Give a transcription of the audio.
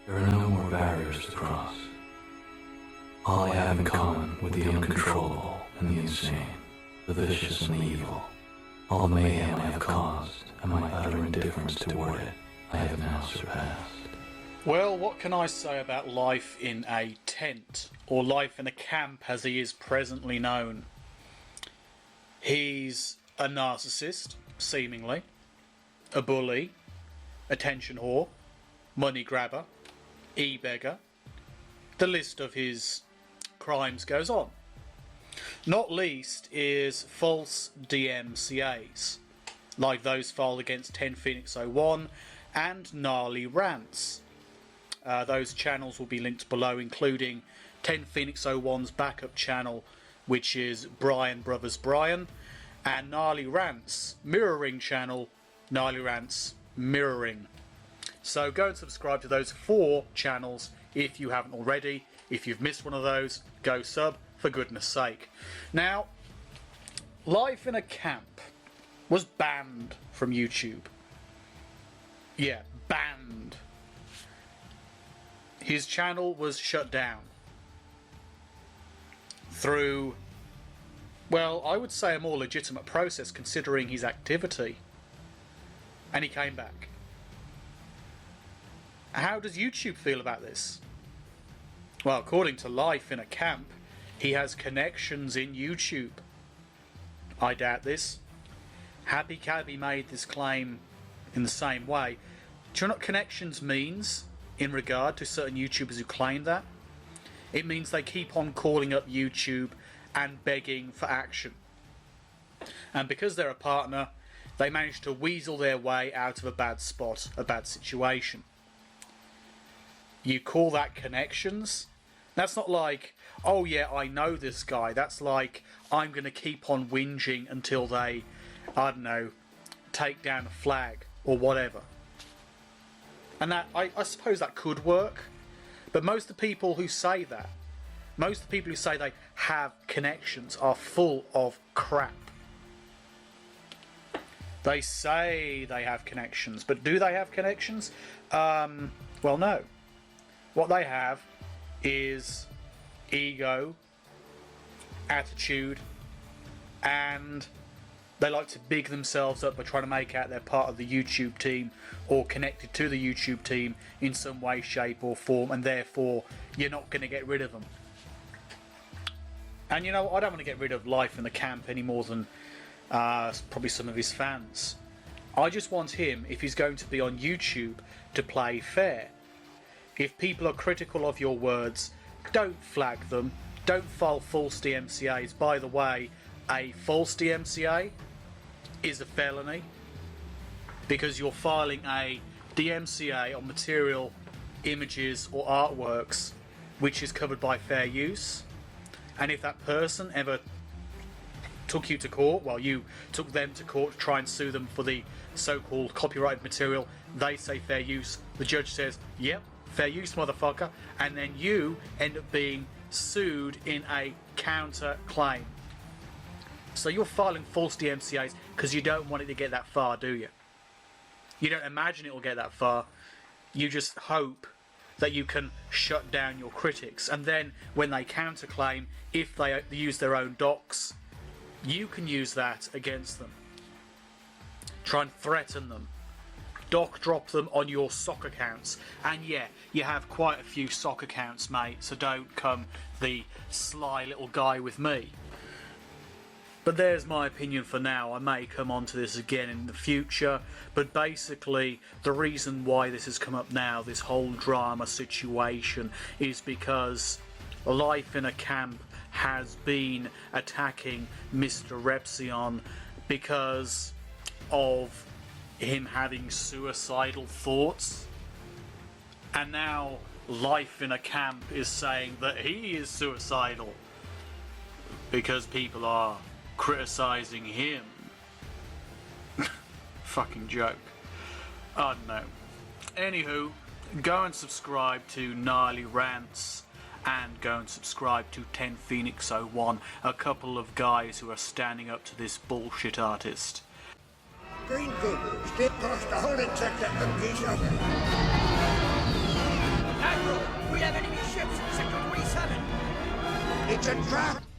There are no more barriers to cross. All I have in common with the uncontrollable and the insane, the vicious and the evil, all the mayhem I have caused and my utter indifference toward it, I have now surpassed. Well, what can I say about life in a tent, or life in a camp as he is presently known? He's a narcissist, seemingly, a bully, attention whore, money grabber, e-beggar. The list of his crimes goes on. Not least is false DMCAs, like those filed against 10Phoenix01 and GnarlyRants. Those channels will be linked below, including 10Phoenix01's backup channel, which is Brian Brothers Brian, and GnarlyRants' mirroring channel, GnarlyRants Mirroring. So go and subscribe to those 4 channels if you haven't already. If you've missed one of those, go sub, for goodness sake. Now, Life in a Camp was banned from YouTube. Yeah, banned. His channel was shut down through, well, I would say a more legitimate process considering his activity. And he came back. How does YouTube feel about this? Well, according to Life in a Camp, he has connections in YouTube. I doubt this. Happy Cabby made this claim in the same way. Do you know what connections means in regard to certain YouTubers who claim that? It means they keep on calling up YouTube and begging for action. And because they're a partner, they manage to weasel their way out of a bad spot, a bad situation. You call that connections? That's not like, oh yeah, I know this guy. That's like, I'm going to keep on whinging until they, I don't know, take down a flag or whatever. And that, I suppose that could work. But most of the people who say that, most of the people who say they have connections are full of crap. They say they have connections, but do they have connections? Well, no. What they have is ego, attitude, and they like to big themselves up by trying to make out they're part of the YouTube team or connected to the YouTube team in some way, shape or form, and therefore you're not going to get rid of them. And you know, I don't want to get rid of Life in the Camp any more than probably some of his fans. I just want him, if he's going to be on YouTube, to play fair. If people are critical of your words, don't flag them. Don't file false DMCAs. By the way, a false DMCA is a felony because you're filing a DMCA on material, images or artworks which is covered by fair use. And if that person ever took you to court, well, you took them to court to try and sue them for the so-called copyrighted material, they say fair use, the judge says, yep, fair use, motherfucker, and then you end up being sued in a counter claim. So you're filing false DMCAs because you don't want it to get that far, do you? You don't imagine it will get that far. You just hope that you can shut down your critics, and then when they counterclaim, if they use their own docs, you can use that against them. Try and threaten them. Doc drop them on your sock accounts. And yeah, you have quite a few sock accounts, mate, so don't come the sly little guy with me. But there's my opinion for now. I may come on to this again in the future, but basically the reason why this has come up now, this whole drama situation, is because Life in a Camp has been attacking MrRepzion because of him having suicidal thoughts, and now Life in a Camp is saying that he is suicidal because people are criticizing him. Fucking joke. I don't know. Anywho, go and subscribe to GnarlyRants and go and subscribe to 10Phoenix01, a couple of guys who are standing up to this bullshit artist. Green food, still cost a whole check that the piece of it. It's a trap!